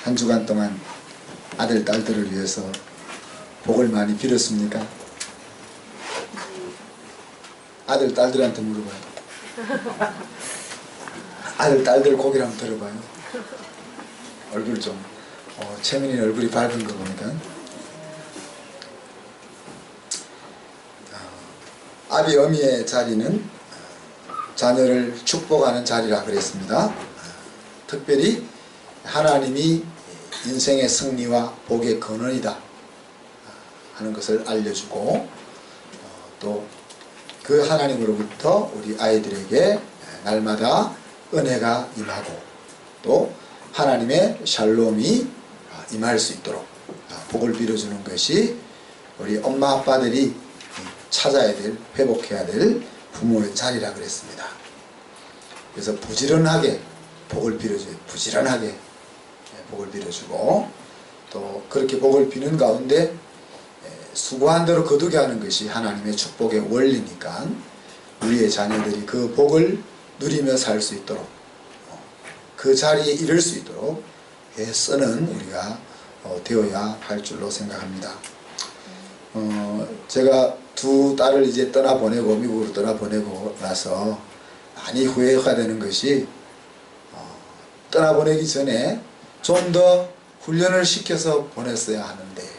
한 주간 동안 아들, 딸들을 위해서 복을 많이 빌었습니까? 아들, 딸들한테 물어봐요. 아들, 딸들 고개를 한번 들어봐요. 얼굴 좀, 채민이 얼굴이 밝은 거 보니까. 아비, 어미의 자리는 자녀를 축복하는 자리라 그랬습니다. 특별히 하나님이 인생의 승리와 복의 근원이다 하는 것을 알려주고, 또 그 하나님으로부터 우리 아이들에게 날마다 은혜가 임하고, 또 하나님의 샬롬이 임할 수 있도록 복을 빌어주는 것이 우리 엄마 아빠들이 찾아야 될, 회복해야 될 부모의 자리라 그랬습니다. 그래서 부지런하게 복을 빌어줘요. 부지런하게 복을 빌어주고, 또 그렇게 복을 비는 가운데 수고한 대로 거두게 하는 것이 하나님의 축복의 원리니까 우리의 자녀들이 그 복을 누리며 살 수 있도록, 그 자리에 이를 수 있도록 애쓰는 우리가 되어야 할 줄로 생각합니다. 제가 두 딸을 이제 떠나보내고, 미국으로 떠나보내고 나서 많이 후회가 되는 것이, 떠나보내기 전에 좀 더 훈련을 시켜서 보냈어야 하는데,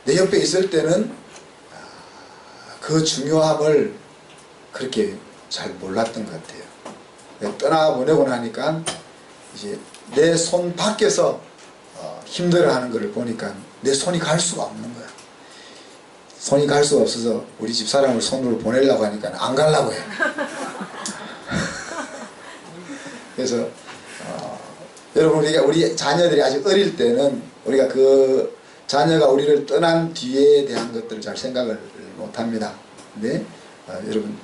내 옆에 있을 때는 그 중요함을 그렇게 잘 몰랐던 것 같아요. 떠나보내고 나니까 이제 내 손 밖에서 힘들어하는 것을 보니까 내 손이 갈 수가 없는 거야. 손이 갈 수가 없어서 우리 집 사람을 손으로 보내려고 하니까 안 가려고 해. 그래서 여러분, 우리 자녀들이 아직 어릴 때는 우리가 그 자녀가 우리를 떠난 뒤에 대한 것들을 잘 생각을 못합니다. 근데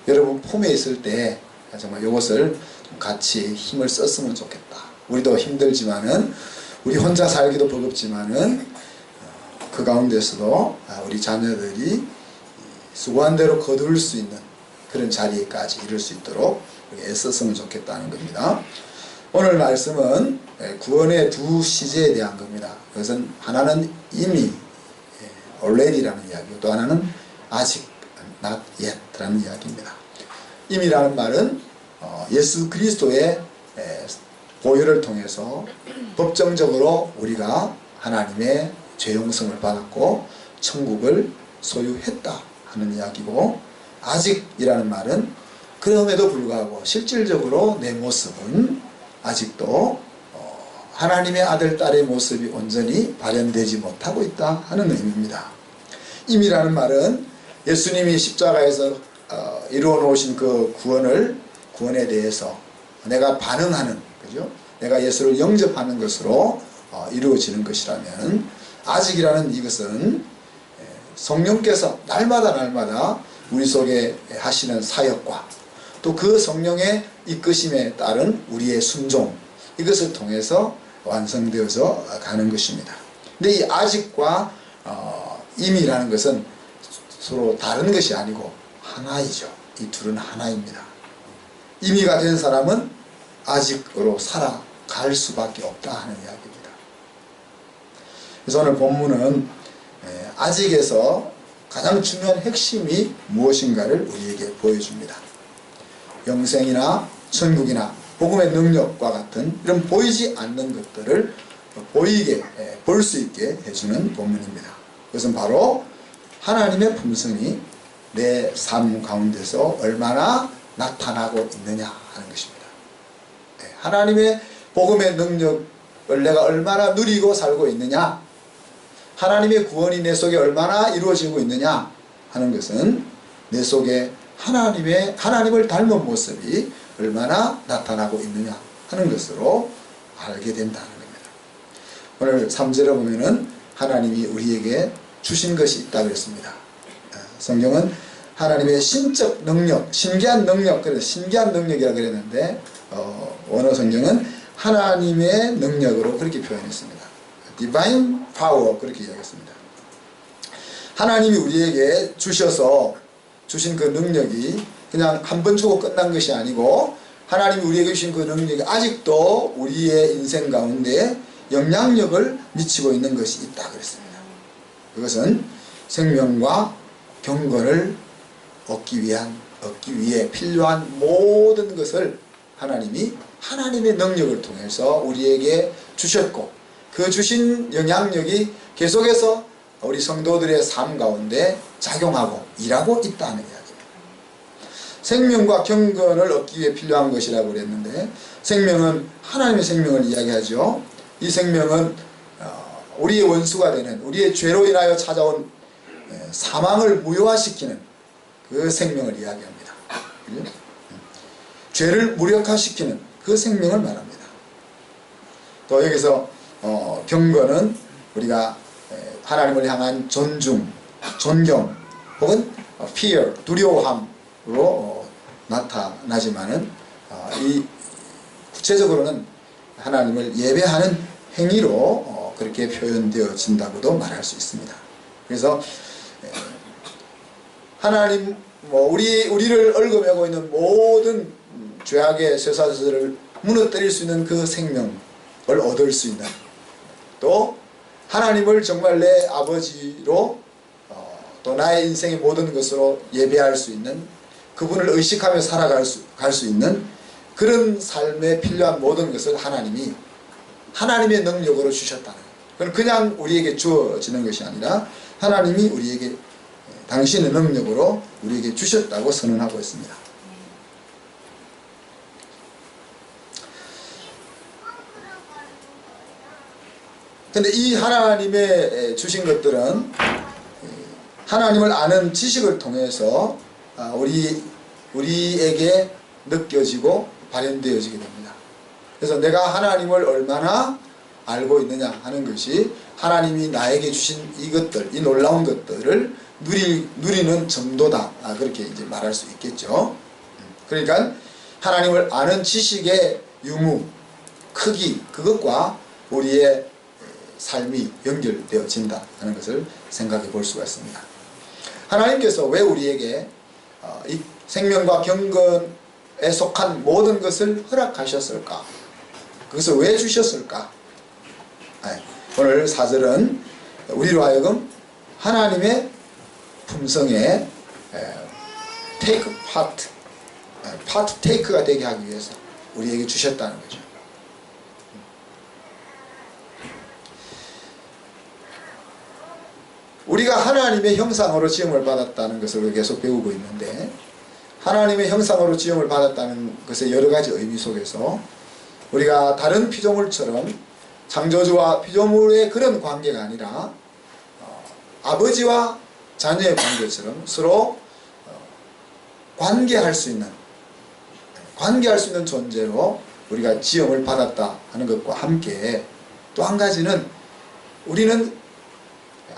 여러분 품에 있을 때 정말 이것을 같이 힘을 썼으면 좋겠다. 우리도 힘들지만은, 우리 혼자 살기도 버겁지만은, 그 가운데서도 우리 자녀들이 수고한 대로 거둘 수 있는 그런 자리에까지 이룰 수 있도록 애썼으면 좋겠다는 겁니다. 오늘 말씀은 구원의 두 시제에 대한 겁니다. 그것은 하나는 이미, already라는 이야기고, 또 하나는 아직, not yet라는 이야기입니다. 이미라는 말은 예수 그리스도의 보혈을 통해서 법정적으로 우리가 하나님의 죄 용서를 받았고 천국을 소유했다 하는 이야기고, 아직이라는 말은 그럼에도 불구하고 실질적으로 내 모습은 아직도 하나님의 아들, 딸의 모습이 온전히 발현되지 못하고 있다 하는 의미입니다. 임이라는 말은 예수님이 십자가에서 이루어 놓으신 그 구원에 대해서 내가 반응하는, 그죠? 내가 예수를 영접하는 것으로 이루어지는 것이라면, 아직이라는 이것은 성령께서 날마다 우리 속에 하시는 사역과, 또 그 성령의 이끄심에 따른 우리의 순종, 이것을 통해서 완성되어서 가는 것입니다. 근데 이 아직과 임이라는 것은 서로 다른 것이 아니고 하나이죠. 이 둘은 하나입니다. 임의가 된 사람은 아직으로 살아갈 수밖에 없다 하는 이야기입니다. 그래서 오늘 본문은 아직에서 가장 중요한 핵심이 무엇인가를 우리에게 보여줍니다. 영생이나 천국이나 복음의 능력과 같은 이런 보이지 않는 것들을 보이게, 볼 수 있게 해주는 본문입니다. 그것은 바로 하나님의 품성이 내 삶 가운데서 얼마나 나타나고 있느냐 하는 것입니다. 하나님의 복음의 능력을 내가 얼마나 누리고 살고 있느냐, 하나님의 구원이 내 속에 얼마나 이루어지고 있느냐 하는 것은 내 속에 하나님을 닮은 모습이 얼마나 나타나고 있느냐 하는 것으로 알게 된다는 겁니다. 오늘 3절에 보면은 하나님이 우리에게 주신 것이 있다고 그랬습니다. 성경은 하나님의 신적 능력, 신기한 능력, 그래서 신기한 능력이라고 그랬는데, 원어 성경은 하나님의 능력으로 그렇게 표현했습니다. Divine power, 그렇게 이야기했습니다. 하나님이 우리에게 주신 그 능력이 그냥 한 번 주고 끝난 것이 아니고, 하나님이 우리에게 주신 그 능력이 아직도 우리의 인생 가운데 영향력을 미치고 있는 것이 있다 그랬습니다. 그것은 생명과 경건을 얻기 위해 필요한 모든 것을 하나님이 하나님의 능력을 통해서 우리에게 주셨고, 그 주신 영향력이 계속해서 우리 성도들의 삶 가운데 작용하고 일하고 있다는 이야기입니다. 생명과 경건을 얻기 위해 필요한 것이라고 그랬는데, 생명은 하나님의 생명을 이야기하죠. 이 생명은 우리의 원수가 되는, 우리의 죄로 인하여 찾아온 사망을 무효화시키는 그 생명을 이야기합니다. 죄를 무력화시키는 그 생명을 말합니다. 또 여기서 경건은 우리가 하나님을 향한 존중, 존경 혹은 fear, 두려워함으로 나타나지만은 이 구체적으로는 하나님을 예배하는 행위로 그렇게 표현되어진다고도 말할 수 있습니다. 그래서 하나님, 우리를 얽어매고 있는 모든 죄악의 쇠사슬을 무너뜨릴 수 있는 그 생명을 얻을 수 있는, 또 하나님을 정말 내 아버지로 또 나의 인생의 모든 것으로 예배할 수 있는, 그분을 의식하며 살아갈 수 있는 그런 삶에 필요한 모든 것을 하나님이 하나님의 능력으로 주셨다는 거예요. 그건 그냥 우리에게 주어지는 것이 아니라 하나님이 우리에게 당신의 능력으로 우리에게 주셨다고 선언하고 있습니다. 근데 이 하나님의 주신 것들은 하나님을 아는 지식을 통해서 우리에게 느껴지고 발현되어지게 됩니다. 그래서 내가 하나님을 얼마나 알고 있느냐 하는 것이 하나님이 나에게 주신 이것들, 이 놀라운 것들을 누리는 정도다, 그렇게 이제 말할 수 있겠죠. 그러니까 하나님을 아는 지식의 유무, 크기, 그것과 우리의 삶이 연결되어진다 하는 것을 생각해 볼 수가 있습니다. 하나님께서 왜 우리에게 이 생명과 경건에 속한 모든 것을 허락하셨을까? 그것을 왜 주셨을까? 오늘 4절은 우리로 하여금 하나님의 품성에 take part take가 되게 하기 위해서 우리에게 주셨다는 거죠. 우리가 하나님의 형상으로 지음을 받았다는 것을 계속 배우고 있는데, 하나님의 형상으로 지음을 받았다는 것의 여러 가지 의미 속에서 우리가 다른 피조물처럼 창조주와 피조물의 그런 관계가 아니라 아버지와 자녀의 관계처럼 서로 관계할 수 있는 존재로 우리가 지음을 받았다 하는 것과 함께, 또 한 가지는 우리는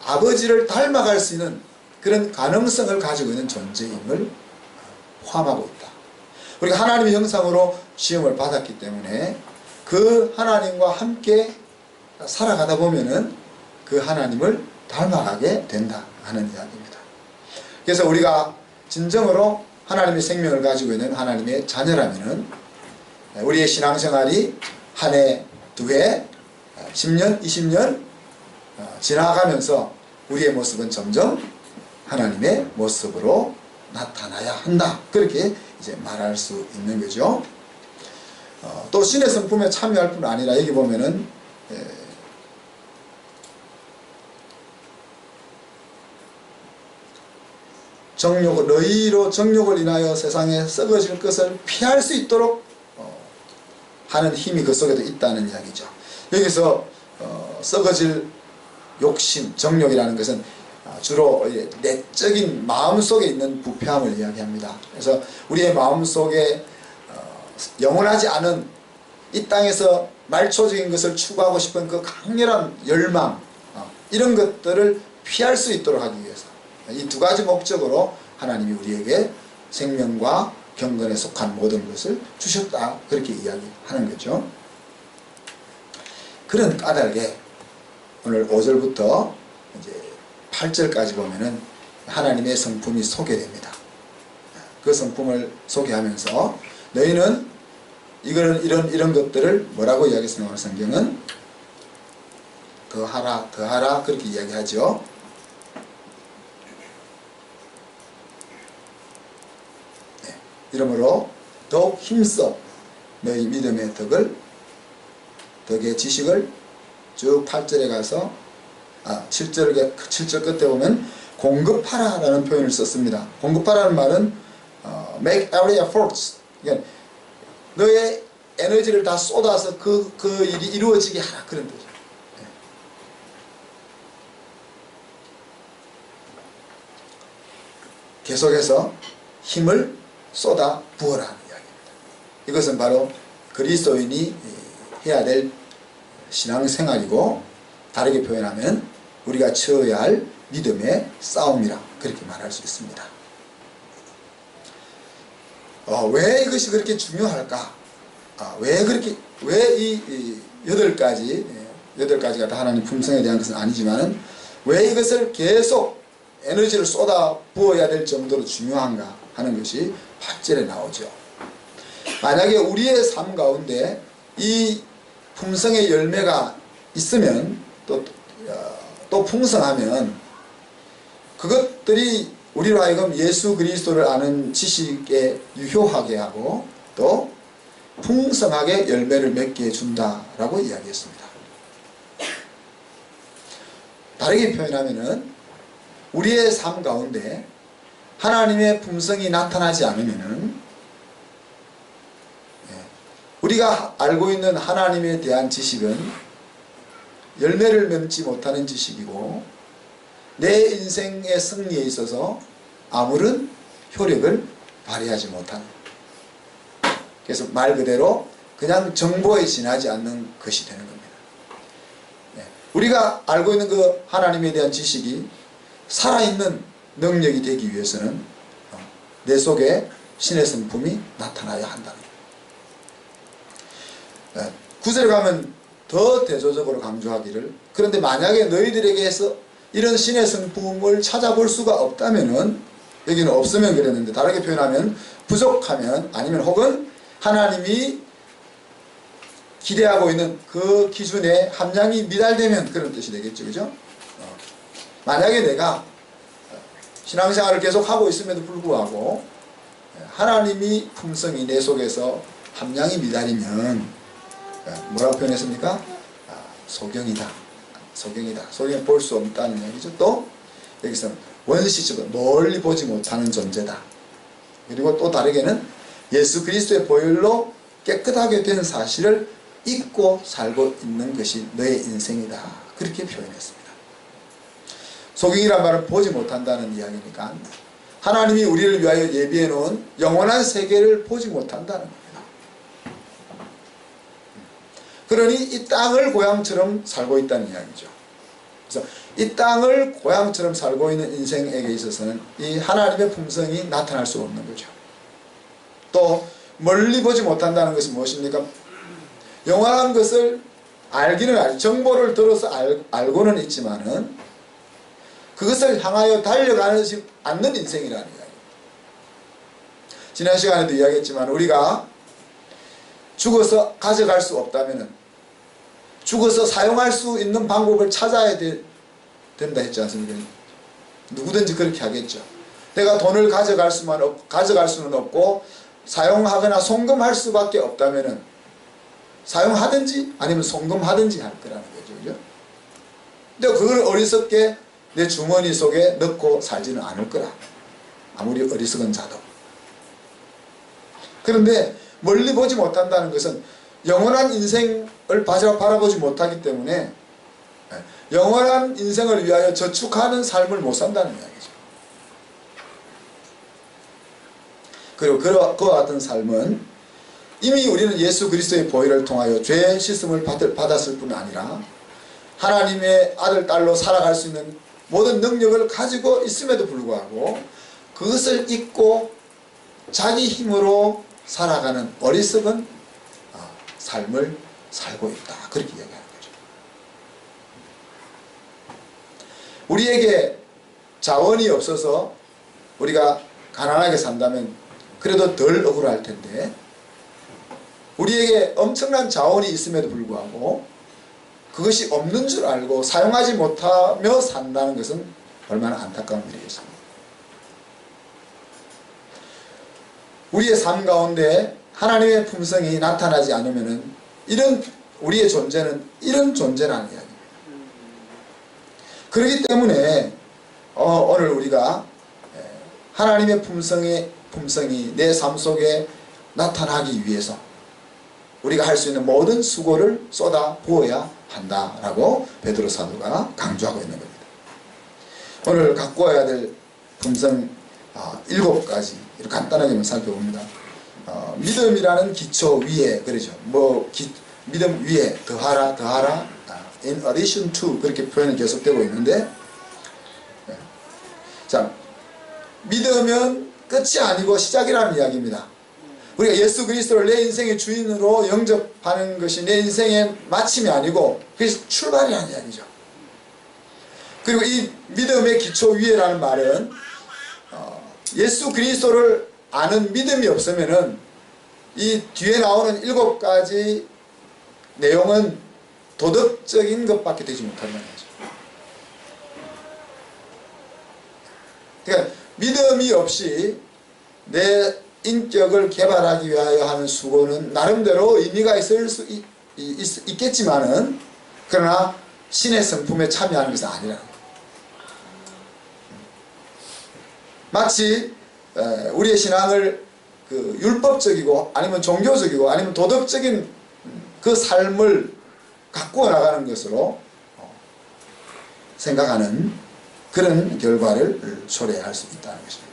아버지를 닮아갈 수 있는 그런 가능성을 가지고 있는 존재임을 포함하고 있다. 우리가 하나님의 형상으로 지음을 받았기 때문에 그 하나님과 함께 살아가다 보면은 그 하나님을 닮아가게 된다 하는 이야기입니다. 그래서 우리가 진정으로 하나님의 생명을 가지고 있는 하나님의 자녀라면은 우리의 신앙생활이 한 해, 두 해, 10년, 20년 지나가면서 우리의 모습은 점점 하나님의 모습으로 나타나야 한다, 그렇게 이제 말할 수 있는 거죠. 또 신의 성품에 참여할 뿐 아니라 여기 보면은 너희로 정욕을 인하여 세상에 썩어질 것을 피할 수 있도록 하는 힘이 그 속에도 있다는 이야기죠. 여기서 썩어질 욕심, 정욕이라는 것은 주로 내적인 마음속에 있는 부패함을 이야기합니다. 그래서 우리의 마음속에 영원하지 않은 이 땅에서 말초적인 것을 추구하고 싶은 그 강렬한 열망, 이런 것들을 피할 수 있도록 하기 위해서 이 두 가지 목적으로 하나님이 우리에게 생명과 경건에 속한 모든 것을 주셨다, 그렇게 이야기하는 거죠. 그런 까닭에 오늘 5절부터 이제 8절까지 보면은 하나님의 성품이 소개됩니다. 그 성품을 소개하면서 너희는 이런 것들을 뭐라고 이야기했습니까? 성경은 더하라 그렇게 이야기하죠. 네. 이러므로 더욱 힘써 너희 믿음의 덕의 지식을 쭉 8절에 가서 7절 끝에 보면 공급하라 라는 표현을 썼습니다. 공급하라는 말은 make every efforts, 그러니까 너의 에너지를 다 쏟아서 그 일이 이루어지게 하라, 그런 뜻이에요. 계속해서 힘을 쏟아 부어라 하는 이야기입니다. 이것은 바로 그리스도인이 해야 될 신앙생활이고, 다르게 표현하면 우리가 치러야 할 믿음의 싸움이라 그렇게 말할 수 있습니다. 왜 이것이 그렇게 중요할까? 왜 이 8가지가 다 하나님 품성에 대한 것은 아니지만은 왜 이것을 계속 에너지를 쏟아 부어야 될 정도로 중요한가 하는 것이 8절에 나오죠. 만약에 우리의 삶 가운데 이 품성의 열매가 있으면 또 풍성하면 그것들이 우리로 하여금 예수 그리스도를 아는 지식에 유효하게 하고 또 풍성하게 열매를 맺게 해준다라고 이야기했습니다. 다르게 표현하면은 우리의 삶 가운데 하나님의 품성이 나타나지 않으면은 우리가 알고 있는 하나님에 대한 지식은 열매를 맺지 못하는 지식이고 내 인생의 승리에 있어서 아무런 효력을 발휘하지 못하는, 그래서 말 그대로 그냥 정보에 지나지 않는 것이 되는 겁니다. 우리가 알고 있는 그 하나님에 대한 지식이 살아있는 능력이 되기 위해서는 내 속에 신의 성품이 나타나야 한다는 거예요. 9절에 가면 더 대조적으로 강조하기를, 그런데 만약에 너희들에게서 이런 신의 성품을 찾아볼 수가 없다면은, 여기는 없으면 그랬는데 다르게 표현하면 부족하면, 아니면 혹은 하나님이 기대하고 있는 그 기준에 함량이 미달되면 그런 뜻이 되겠죠. 그죠? 만약에 내가 신앙생활을 계속 하고 있음에도 불구하고 하나님이 품성이 내 속에서 함량이 미달이면 뭐라고 표현했습니까? 소경이다. 소경이 볼 수 없다는 얘기죠. 또 여기서 원시적으로 멀리 보지 못하는 존재다. 그리고 또 다르게는 예수 그리스도의 보혈로 깨끗하게 된 사실을 잊고 살고 있는 것이 너의 인생이다. 그렇게 표현했습니다. 소경이란 말은 보지 못한다는 이야기니까 하나님이 우리를 위하여 예비해 놓은 영원한 세계를 보지 못한다는 겁니다. 그러니 이 땅을 고향처럼 살고 있다는 이야기죠. 그래서 이 땅을 고향처럼 살고 있는 인생에게 있어서는 이 하나님의 품성이 나타날 수 없는 거죠. 또 멀리 보지 못한다는 것이 무엇입니까? 영원한 것을 알기는 정보를 들어서 알고는 있지만은 그것을 향하여 달려가지 않는 인생이라는 이야기. 지난 시간에도 이야기했지만 우리가 죽어서 가져갈 수 없다면은 죽어서 사용할 수 있는 방법을 찾아야 된다 했지 않습니까? 누구든지 그렇게 하겠죠. 내가 돈을 가져갈 수는 없고 사용하거나 송금할 수밖에 없다면은 사용하든지 아니면 송금하든지 할 거라는 거죠. 그죠? 근데 그걸 어리석게 내 주머니 속에 넣고 살지는 않을 거라. 아무리 어리석은 자도. 그런데 멀리 보지 못한다는 것은 영원한 인생을 바라보지 못하기 때문에 영원한 인생을 위하여 저축하는 삶을 못 산다는 이야기죠. 그리고 그와 같은 삶은 이미 우리는 예수 그리스도의 보혈을 통하여 죄 씻음을 받았을 뿐 아니라 하나님의 아들, 딸로 살아갈 수 있는 모든 능력을 가지고 있음에도 불구하고 그것을 잊고 자기 힘으로 살아가는 어리석은 삶을 살고 있다. 그렇게 이야기하는 거죠. 우리에게 자원이 없어서 우리가 가난하게 산다면 그래도 덜 억울할 텐데 우리에게 엄청난 자원이 있음에도 불구하고 그것이 없는 줄 알고 사용하지 못하며 산다는 것은 얼마나 안타까운 일이겠습니까? 우리의 삶 가운데 하나님의 품성이 나타나지 않으면은 이런 우리의 존재는 이런 존재라는 이야기입니다. 그렇기 때문에 오늘 우리가 하나님의 품성이 내 삶 속에 나타나기 위해서 우리가 할 수 있는 모든 수고를 쏟아 부어야 한다라고 베드로 사도가 강조하고 있는 겁니다. 오늘 갖고 와야 될 품성 7가지 이렇게 간단하게 살펴봅니다. 믿음이라는 기초 위에 그러죠. 믿음 위에 더하라 in addition to 그렇게 표현이 계속되고 있는데, 자, 믿으면 끝이 아니고 시작이라는 이야기입니다. 우리가 예수 그리스도를 내 인생의 주인으로 영접하는 것이 내 인생의 마침이 아니고 그게 출발이라는 이야기죠. 그리고 이 믿음의 기초 위에라는 말은 예수 그리스도를 아는 믿음이 없으면은 이 뒤에 나오는 7가지 내용은 도덕적인 것밖에 되지 못한다는 거죠. 그러니까 믿음이 없이 내 인격을 개발하기 위하여 하는 수고는 나름대로 의미가 있을 수 있겠지만은 그러나 신의 성품에 참여하는 것은 아니라는 거예요. 마치 우리의 신앙을 율법적이고 아니면 종교적이고 아니면 도덕적인 그 삶을 가꾸어 나가는 것으로 생각하는 그런 결과를 초래할 수 있다는 것입니다.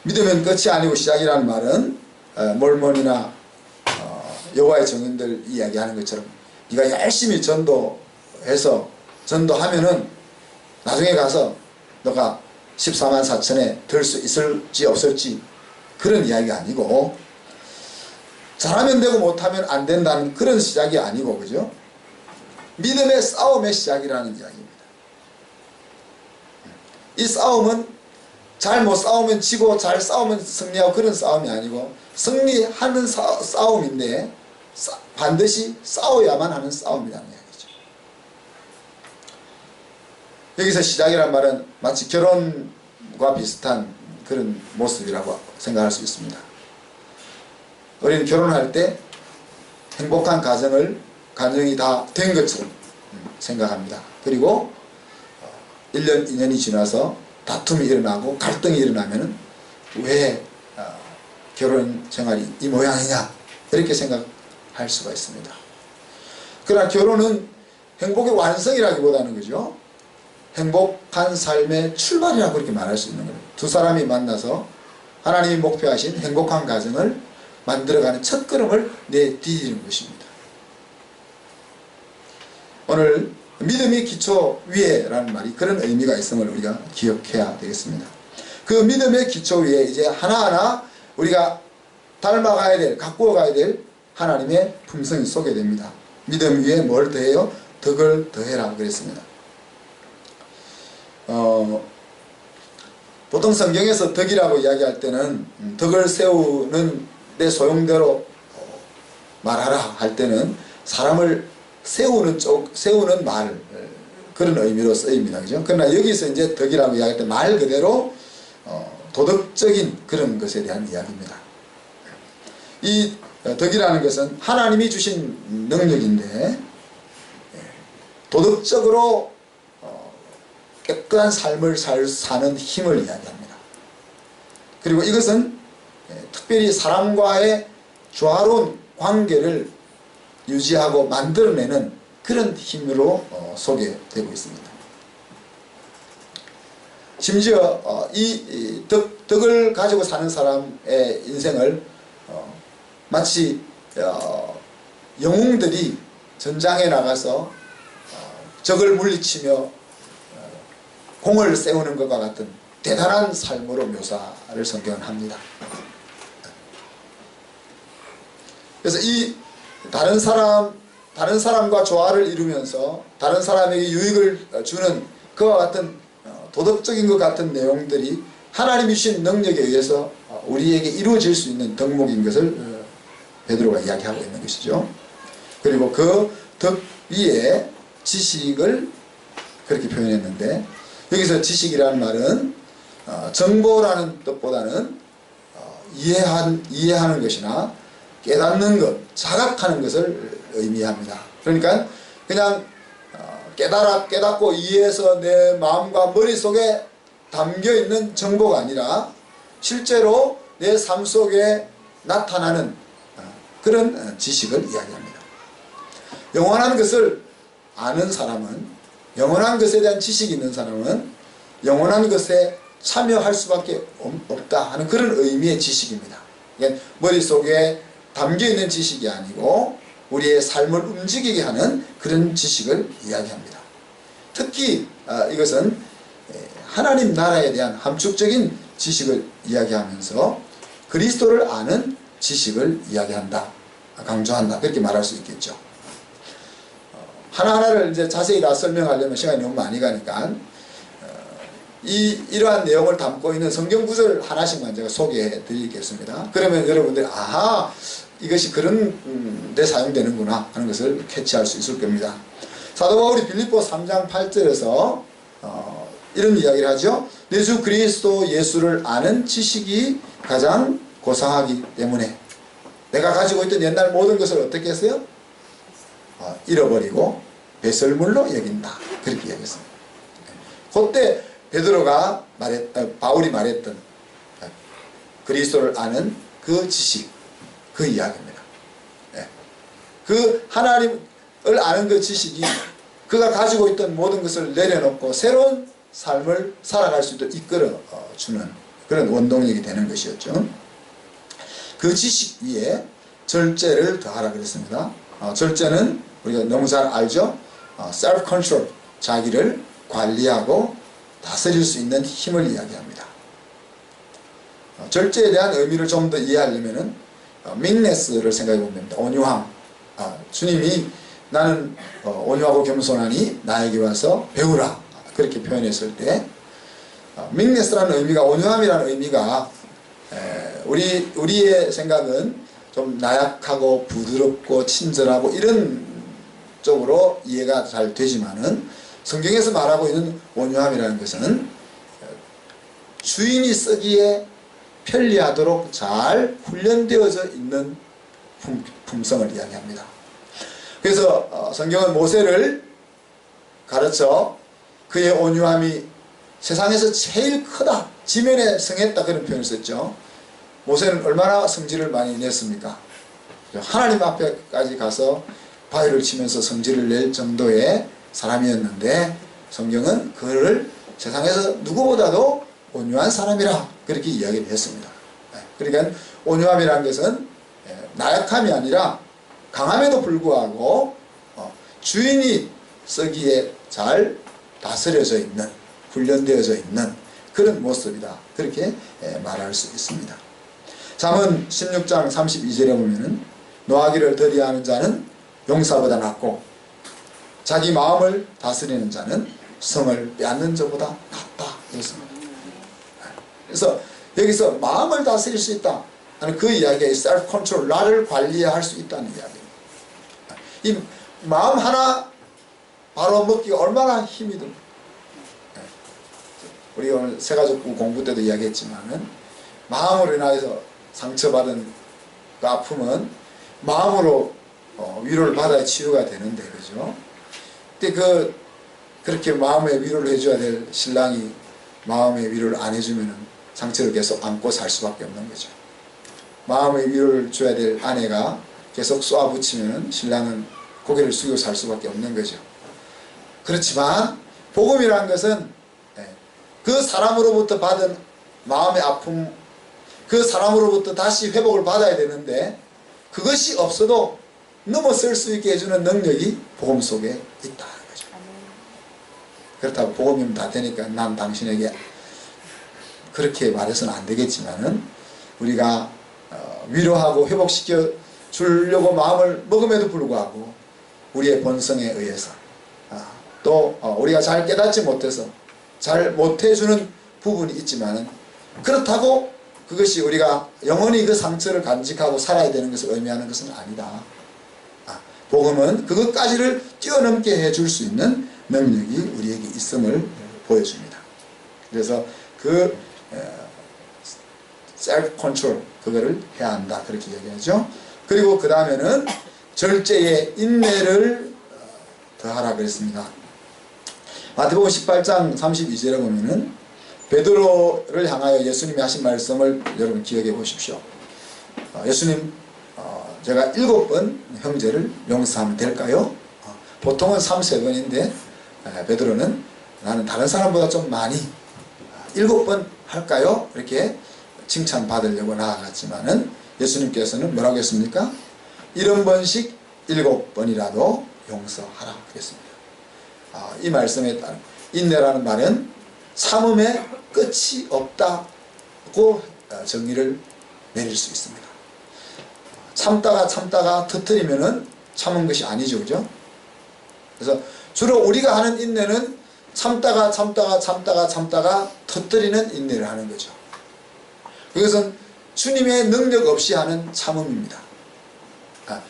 믿으면 끝이 아니고 시작이라는 말은 몰몬이나 여호와의 증인들 이야기하는 것처럼 네가 열심히 전도하면은 나중에 가서 너가 14만 4천에 들 수 있을지 없을지 그런 이야기가 아니고, 잘하면 되고 못하면 안 된다는 그런 시작이 아니고, 그죠? 믿음의 싸움의 시작이라는 이야기입니다. 이 싸움은 잘 못 싸우면 지고 잘 싸우면 승리하고 그런 싸움이 아니고 승리하는 싸움인데 반드시 싸워야만 하는 싸움이라는 이야기죠. 여기서 시작이란 말은 마치 결혼과 비슷한 그런 모습이라고 생각할 수 있습니다. 우리는 결혼할 때 행복한 가정이 다 된 것처럼 생각합니다. 그리고 1년, 2년이 지나서 다툼이 일어나고 갈등이 일어나면은 왜 결혼 생활이 이 모양이냐 이렇게 생각할 수가 있습니다. 그러나 결혼은 행복의 완성이라기보다는 그죠? 행복한 삶의 출발이라고 그렇게 말할 수 있는 거예요. 두 사람이 만나서 하나님이 목표하신 행복한 가정을 만들어가는 첫걸음을 내디디는 것입니다. 오늘 믿음이 기초 위에라는 말이 그런 의미가 있음을 우리가 기억해야 되겠습니다. 그 믿음의 기초 위에 이제 하나하나 우리가 닮아가야 될, 가꾸어 가야 될 하나님의 품성이 소개됩니다. 믿음 위에 뭘 더해요? 덕을 더해라 그랬습니다. 보통 성경에서 덕이라고 이야기할 때는 덕을 세우는 내 소용대로 말하라 할 때는 사람을 세우는 말, 그런 의미로 쓰입니다. 그죠? 그러나 여기서 이제 덕이라고 이야기할 때 말 그대로 도덕적인 그런 것에 대한 이야기입니다. 이 덕이라는 것은 하나님이 주신 능력인데 도덕적으로 깨끗한 삶을 사는 힘을 이야기합니다. 그리고 이것은 특별히 사람과의 조화로운 관계를 유지하고 만들어내는 그런 힘으로 소개되고 있습니다. 심지어 이 덕을 가지고 사는 사람의 인생을 마치 영웅들이 전장에 나가서 적을 물리치며 공을 세우는 것과 같은 대단한 삶으로 묘사를 성경은 합니다. 그래서 이 다른 사람과 조화를 이루면서 다른 사람에게 유익을 주는 그와 같은 도덕적인 것 같은 내용들이 하나님이 주신 능력에 의해서 우리에게 이루어질 수 있는 덕목인 것을 베드로가 이야기하고 있는 것이죠. 그리고 그 덕 위에 지식을 그렇게 표현했는데, 여기서 지식이라는 말은 정보라는 뜻보다는 이해하는 것이나 깨닫는 것, 자각하는 것을 의미합니다. 그러니까 그냥 깨닫고 이해해서 내 마음과 머릿속에 담겨있는 정보가 아니라 실제로 내 삶 속에 나타나는 그런 지식을 이야기합니다. 영원한 것을 아는 사람은, 영원한 것에 대한 지식이 있는 사람은 영원한 것에 참여할 수밖에 없다 하는 그런 의미의 지식입니다. 그러니까 머릿속에 담겨있는 지식이 아니고 우리의 삶을 움직이게 하는 그런 지식을 이야기합니다. 특히 이것은 하나님 나라에 대한 함축적인 지식을 이야기하면서 그리스도를 아는 지식을 이야기한다, 강조한다, 그렇게 말할 수 있겠죠. 하나하나를 이제 자세히 다 설명하려면 시간이 너무 많이 가니까 이러한 내용을 담고 있는 성경 구절을 하나씩만 제가 소개해 드리겠습니다. 그러면 여러분들이 아하, 이것이 그런 데 사용되는구나 하는 것을 캐치할 수 있을 겁니다. 사도 바울이 빌립보 3장 8절에서 이런 이야기를 하죠. 내 주 그리스도 예수를 아는 지식이 가장 고상하기 때문에 내가 가지고 있던 옛날 모든 것을 어떻게 했어요? 잃어버리고 배설물로 여긴다, 그렇게 이야기했습니다. 그때 베드로가 바울이 말했던 그리스도를 아는 그 지식, 그 이야기입니다. 그 하나님을 아는 그 지식이 그가 가지고 있던 모든 것을 내려놓고 새로운 삶을 살아갈 수 있도록 이끌어주는 그런 원동력이 되는 것이었죠. 그 지식 위에 절제를 더하라 그랬습니다. 절제는 우리가 너무 잘 알죠. self-control, 자기를 관리하고 다스릴 수 있는 힘을 이야기합니다. 절제에 대한 의미를 좀 더 이해하려면 meekness를 생각해 보면 됩니다. 온유함. 주님이 나는 온유하고 겸손하니 나에게 와서 배우라, 그렇게 표현했을 때 meekness라는 의미가, 온유함이라는 의미가 우리의 생각은 좀 나약하고 부드럽고 친절하고 이런 쪽으로 이해가 잘 되지만은 성경에서 말하고 있는 온유함이라는 것은 주인이 쓰기에 편리하도록 잘 훈련되어져 있는 품성을 이야기합니다. 그래서 성경은 모세를 가르쳐 그의 온유함이 세상에서 제일 크다, 지면에 성했다, 그런 표현을 썼죠. 모세는 얼마나 성질을 많이 냈습니까? 하나님 앞에까지 가서 바위를 치면서 성질을 낼 정도의 사람이었는데 성경은 그를 세상에서 누구보다도 온유한 사람이라 그렇게 이야기를 했습니다. 그러니까 온유함이라는 것은 나약함이 아니라 강함에도 불구하고 주인이 쓰기에 잘 다스려져 있는, 훈련되어져 있는 그런 모습이다, 그렇게 말할 수 있습니다. 잠언 16장 32절에 보면은 노하기를 더디하는 자는 용사보다 낫고 자기 마음을 다스리는 자는 성을 빼앗는 자보다 낫다, 그렇습니다. 그래서 여기서 마음을 다스릴 수 있다 하는 그 이야기에 self-control, 나를 관리할 수 있다는 이야기입니다. 이 마음 하나 바로 먹기가 얼마나 힘이 듭니까? 우리 오늘 새가족부 공부 때도 이야기했지만은 마음으로 인하여서 상처받은 그 아픔은 마음으로 위로를 받아야 치유가 되는데, 그죠? 근데 그렇게 마음의 위로를 해줘야 될 신랑이 마음의 위로를 안 해주면은 상처를 계속 안고 살 수밖에 없는 거죠. 마음의 위로를 줘야 될 아내가 계속 쏘아붙이면 신랑은 고개를 숙이고 살 수밖에 없는 거죠. 그렇지만 복음이라는 것은 그 사람으로부터 받은 마음의 아픔, 그 사람으로부터 다시 회복을 받아야 되는데 그것이 없어도 넘어설 수 있게 해주는 능력이 복음 속에 있다는 거죠. 그렇다고 복음이면 다 되니까 난 당신에게 그렇게 말해서는 안 되겠지만은 우리가 위로하고 회복시켜 주려고 마음을 먹음에도 불구하고 우리의 본성에 의해서 또 우리가 잘 깨닫지 못해서 잘 못해주는 부분이 있지만은 그렇다고 그것이 우리가 영원히 그 상처를 간직하고 살아야 되는 것을 의미하는 것은 아니다. 복음은 그것까지를 뛰어넘게 해줄 수 있는 능력이 우리에게 있음을 보여줍니다. 그래서 그 self control, 그거를 해야 한다, 그렇게 얘기하죠. 그리고 그 다음에는 절제의 인내를 더하라 그랬습니다. 마태복음 18장 32절에 보면은 베드로를 향하여 예수님이 하신 말씀을 여러분 기억해 보십시오. 예수님, 제가 7번 형제를 용서하면 될까요? 보통은 3~4번인데 베드로는 나는 다른 사람보다 좀 많이 7번 할까요? 이렇게 칭찬받으려고 나아갔지만은 예수님께서는 뭐라고 했습니까? 70번씩 7번이라도 용서하라 그랬습니다. 이 말씀에 따른 인내라는 말은 참음의 끝이 없다고 정의를 내릴 수 있습니다. 참다가 터뜨리면은 참은 것이 아니죠, 그죠? 그래서 주로 우리가 하는 인내는 참다가 터뜨리는 인내를 하는 거죠. 그것은 주님의 능력 없이 하는 참음입니다.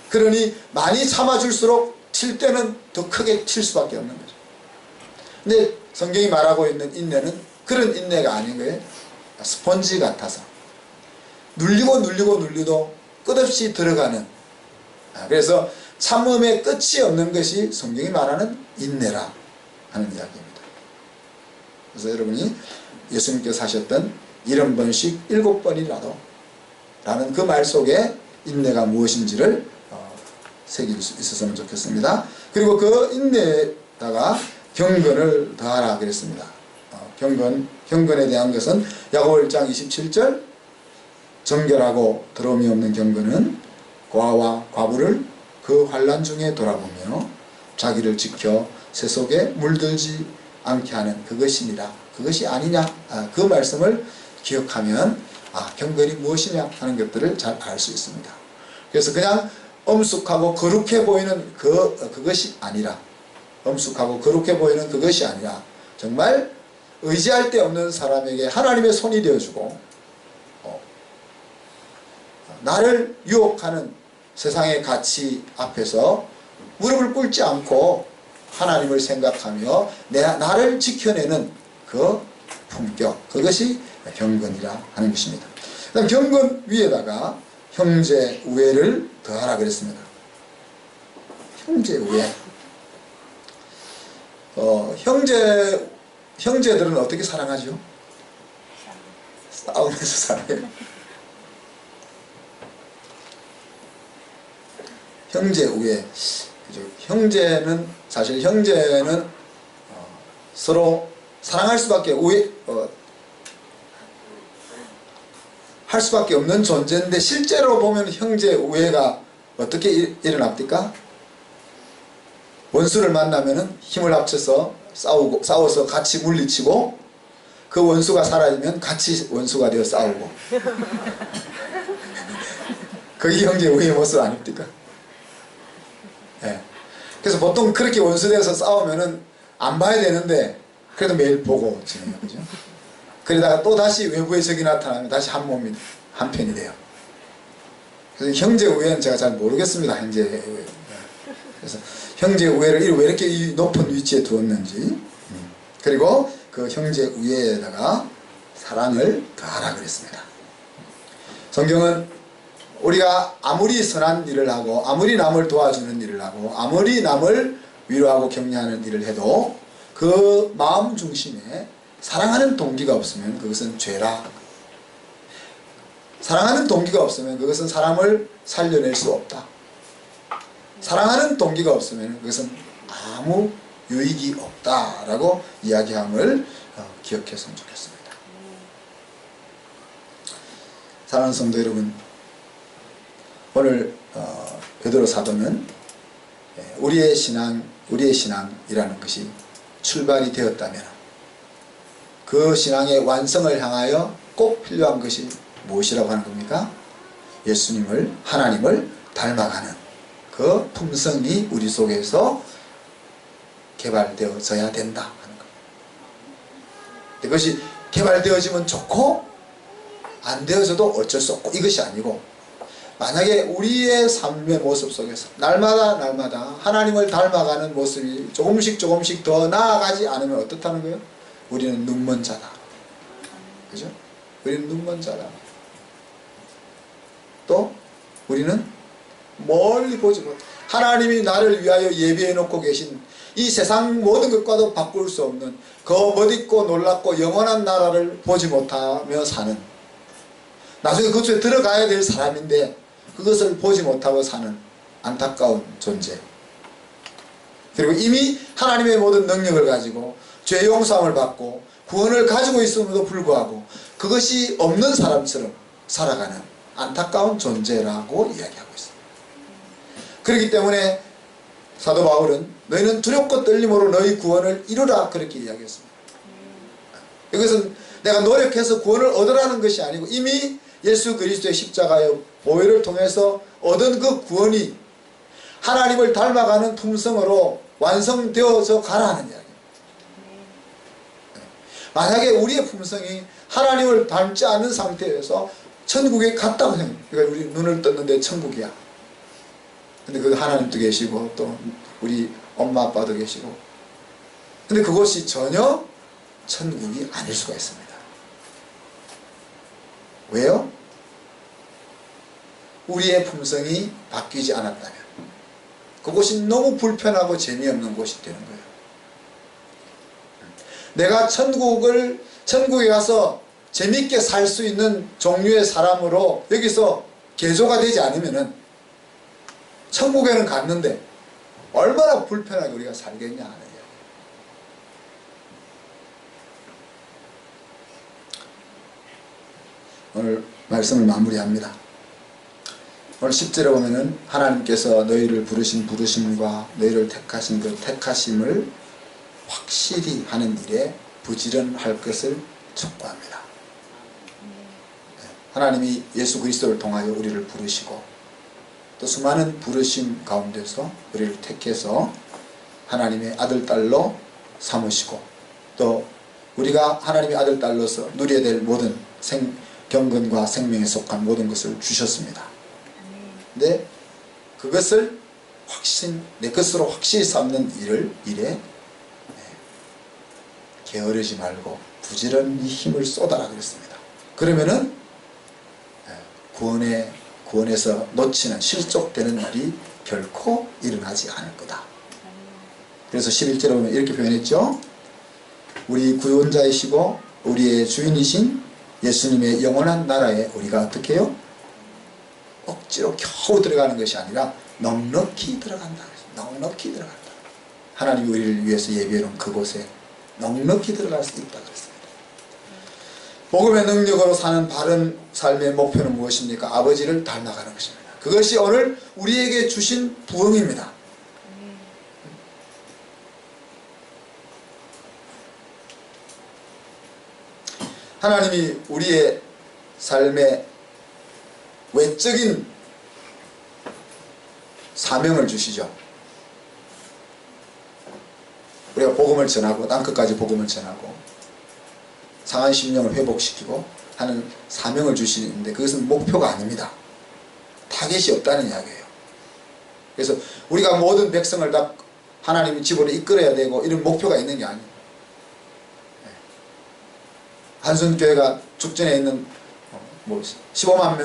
그러니 많이 참아줄수록 튈 때는 더 크게 튈 수밖에 없는 거죠. 근데 성경이 말하고 있는 인내는 그런 인내가 아닌 거예요. 스펀지 같아서 눌리도 끝없이 들어가는, 그래서 참음의 끝이 없는 것이 성경이 말하는 인내라 하는 이야기입니다. 그래서 여러분이 예수님께서 하셨던 70번씩 7번이라도 라는 그 말 속에 인내가 무엇인지를 새길 수 있었으면 좋겠습니다. 그리고 그 인내에다가 경건을 더하라 그랬습니다. 경건에 대한 것은 야고보 1장 27절, 정결하고 더러움이 없는 경건은 과와 과부를 그 환난 중에 돌아보며 자기를 지켜 세속에 물들지 않게 하는 그것이니라. 그것이 아니냐, 그 말씀을 기억하면 경건이 무엇이냐 하는 것들을 잘 알 수 있습니다. 그래서 그냥 엄숙하고 거룩해 보이는 그것이 아니라, 엄숙하고 거룩해 보이는 그것이 아니라 정말 의지할 데 없는 사람에게 하나님의 손이 되어주고 나를 유혹하는 세상의 가치 앞에서 무릎을 꿇지 않고 하나님을 생각하며 나를 지켜내는 그 품격, 그것이 경건이라 하는 것입니다. 그다음 경건 위에다가 형제 우애를 더하라 그랬습니다. 형제 우애. 형제들은 어떻게 사랑하죠? 싸우면서 사랑해요. 형제 우애. 형제는 사실 서로 사랑할 수밖에 할 수밖에 없는 존재인데, 실제로 보면 형제 우애가 어떻게 일어납니까? 원수를 만나면은 힘을 합쳐서 싸워서 같이 물리치고, 그 원수가 사라지면 같이 원수가 되어 싸우고. 그게 형제 우애의 모습 아닙니까? 네. 그래서 보통 그렇게 원수되어서 싸우면은 안 봐야 되는데 그래도 매일 보고 지내요, 그죠? 그러다가 또 다시 외부의 적이 나타나면 다시 한 몸이 한 편이 돼요. 그래서 형제 우애는 제가 잘 모르겠습니다. 형제 우애. 그래서 형제 우애를 왜 이렇게 높은 위치에 두었는지, 그리고 그 형제 우애에다가 사랑을 더하라 그랬습니다. 성경은 우리가 아무리 선한 일을 하고, 아무리 남을 도와주는 일을 하고, 아무리 남을 위로하고 격려하는 일을 해도 그 마음 중심에 사랑하는 동기가 없으면 그것은 죄라. 사랑하는 동기가 없으면 그것은 사람을 살려낼 수 없다. 사랑하는 동기가 없으면 그것은 아무 유익이 없다라고 이야기함을 기억했으면 좋겠습니다. 사랑하는 성도 여러분, 오늘 베드로 사도는 우리의 신앙이라는 것이 출발이 되었다면 그 신앙의 완성을 향하여 꼭 필요한 것이 무엇이라고 하는 겁니까? 예수님을, 하나님을 닮아가는 그 품성이 우리 속에서 개발되어져야 된다 하는 겁니다. 그것이 개발되어지면 좋고, 안 되어져도 어쩔 수 없고 이것이 아니고, 만약에 우리의 삶의 모습 속에서 날마다 하나님을 닮아가는 모습이 조금씩 더 나아가지 않으면 어떻다는 거예요? 우리는 눈먼 자다. 그죠? 우리는 눈먼 자다. 또 우리는 멀리 보지 못. 하나님이 나를 위하여 예비해 놓고 계신 이 세상 모든 것과도 바꿀 수 없는 그 멋있고 놀랍고 영원한 나라를 보지 못하며 사는, 나중에 그곳에 들어가야 될 사람인데 그것을 보지 못하고 사는 안타까운 존재. 그리고 이미 하나님의 모든 능력을 가지고 죄 용서함을 받고 구원을 가지고 있음에도 불구하고 그것이 없는 사람처럼 살아가는 안타까운 존재라고 이야기하고 있습니다. 그렇기 때문에 사도 바울은 너희는 두렵고 떨림으로 너희 구원을 이루라, 그렇게 이야기했습니다. 이것은 내가 노력해서 구원을 얻으라는 것이 아니고 이미 예수 그리스도의 십자가의 보혈을 통해서 얻은 그 구원이 하나님을 닮아가는 품성으로 완성되어져 가라는 이야기입니다. 만약에 우리의 품성이 하나님을 닮지 않는 상태에서 천국에 갔다고 생각해요. 그러니까 우리 눈을 떴는데 천국이야. 근데 그 하나님도 계시고 또 우리 엄마 아빠도 계시고, 근데 그것이 전혀 천국이 아닐 수가 있습니다. 왜요? 우리의 품성이 바뀌지 않았다면 그곳이 너무 불편하고 재미없는 곳이 되는 거예요. 내가 천국에 가서 재밌게 살 수 있는 종류의 사람으로 여기서 개조가 되지 않으면은 천국에는 갔는데 얼마나 불편하게 우리가 살겠냐 하는 이야기. 오늘 말씀을 마무리합니다. 오늘 10절에 보면은 하나님께서 너희를 부르신 부르심과 너희를 택하신 그 택하심을 확실히 하는 일에 부지런할 것을 촉구합니다. 하나님이 예수 그리스도를 통하여 우리를 부르시고 또 수많은 부르심 가운데서 우리를 택해서 하나님의 아들 딸로 삼으시고 또 우리가 하나님의 아들 딸로서 누려야 될 모든 경건과 생명에 속한 모든 것을 주셨습니다. 근데 그것을 내 것으로 확실히 삼는 일에 게으르지 말고 부지런히 힘을 쏟아라 그랬습니다. 그러면은 구원에서 놓치는 실족되는 일이 결코 일어나지 않을 거다. 그래서 11절에 보면 이렇게 표현했죠. 우리 구원자이시고 우리의 주인이신 예수님의 영원한 나라에 우리가 어떻게 해요? 억지로 겨우 들어가는 것이 아니라 넉넉히 들어간다. 넉넉히 들어간다. 하나님이 우리를 위해서 예비해 놓은 그곳에 넉넉히 들어갈 수 있다 그랬습니다. 복음의 능력으로 사는 바른 삶의 목표는 무엇입니까? 아버지를 닮아가는 것입니다. 그것이 오늘 우리에게 주신 부흥입니다. 하나님이 우리의 삶에 외적인 사명을 주시죠. 우리가 복음을 전하고 땅끝까지 복음을 전하고 상한 심령을 회복시키고 하는 사명을 주시는데 그것은 목표가 아닙니다. 타겟이 없다는 이야기예요. 그래서 우리가 모든 백성을 다 하나님의 집으로 이끌어야 되고 이런 목표가 있는 게 아니에요. 한순교회가 죽전에 있는 15만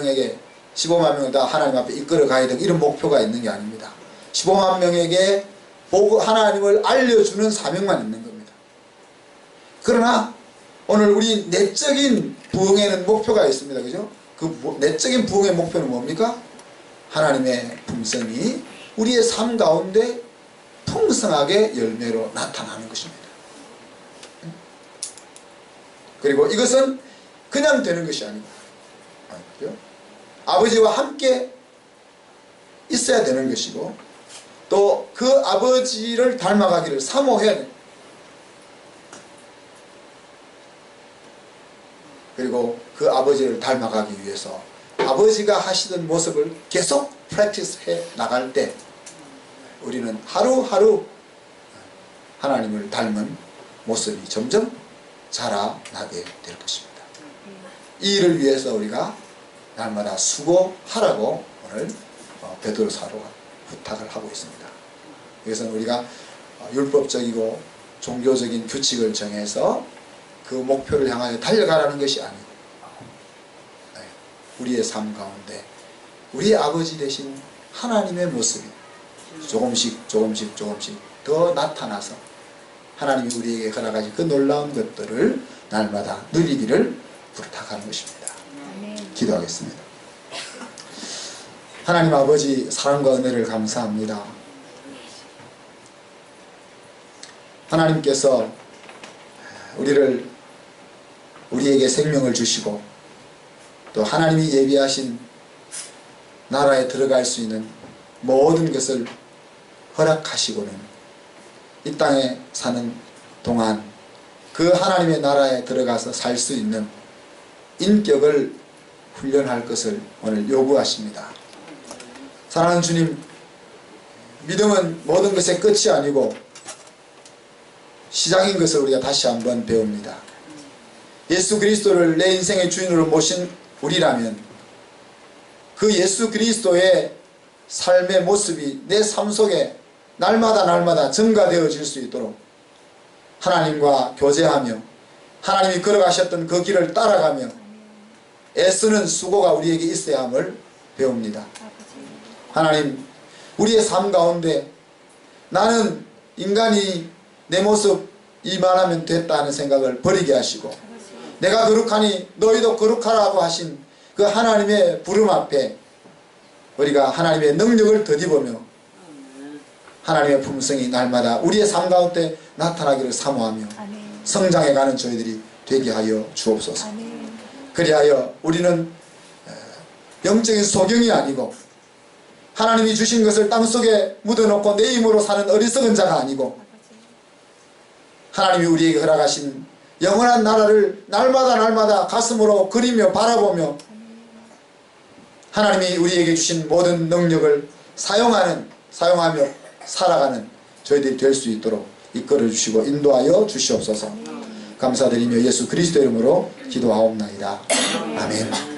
명을 다 하나님 앞에 이끌어 가야 되고 이런 목표가 있는 게 아닙니다. 15만 명에게 하나님을 알려주는 사명만 있는 겁니다. 그러나 오늘 우리 내적인 부흥에는 목표가 있습니다. 그죠? 그 내적인 부흥의 목표는 뭡니까? 하나님의 품성이 우리의 삶 가운데 풍성하게 열매로 나타나는 것입니다. 그리고 이것은 그냥 되는 것이 아니고 아버지와 함께 있어야 되는 것이고 또 그 아버지를 닮아가기를 사모해야 돼요. 그리고 그 아버지를 닮아가기 위해서 아버지가 하시던 모습을 계속 프랙티스해 나갈 때 우리는 하루하루 하나님을 닮은 모습이 점점 자라나게 될 것입니다. 이 일을 위해서 우리가 날마다 수고하라고 오늘 베드로 사도가 부탁을 하고 있습니다. 이것은 우리가 율법적이고 종교적인 규칙을 정해서 그 목표를 향하여 달려가라는 것이 아니고 우리의 삶 가운데 우리 아버지 되신 하나님의 모습이 조금씩 더 나타나서 하나님이 우리에게 허락하신 그 놀라운 것들을 날마다 누리기를 부탁하는 것입니다. 기도하겠습니다. 하나님 아버지, 사랑과 은혜를 감사합니다. 하나님께서 우리에게 생명을 주시고 또 하나님이 예비하신 나라에 들어갈 수 있는 모든 것을 허락하시고는 이 땅에 사는 동안 그 하나님의 나라에 들어가서 살 수 있는 인격을 훈련할 것을 오늘 요구하십니다. 사랑하는 주님, 믿음은 모든 것의 끝이 아니고 시작인 것을 우리가 다시 한번 배웁니다. 예수 그리스도를 내 인생의 주인으로 모신 우리라면 그 예수 그리스도의 삶의 모습이 내 삶 속에 날마다 증가되어질 수 있도록 하나님과 교제하며 하나님이 걸어가셨던 그 길을 따라가며 애쓰는 수고가 우리에게 있어야 함을 배웁니다. 하나님, 우리의 삶 가운데 나는 인간이 내 모습 이만하면 됐다 하는 생각을 버리게 하시고 내가 거룩하니 너희도 거룩하라고 하신 그 하나님의 부름 앞에 우리가 하나님의 능력을 덧입으며 하나님의 품성이 날마다 우리의 삶 가운데 나타나기를 사모하며 성장해가는 저희들이 되게 하여 주옵소서. 그리하여 우리는 영적인 소경이 아니고 하나님이 주신 것을 땅속에 묻어놓고 내 힘으로 사는 어리석은 자가 아니고 하나님이 우리에게 허락하신 영원한 나라를 날마다 가슴으로 그리며 바라보며 하나님이 우리에게 주신 모든 능력을 사용하며 살아가는 저희들이 될 수 있도록 이끌어 주시고 인도하여 주시옵소서. 감사드리며 예수 그리스도 이름으로 기도하옵나이다. 아멘.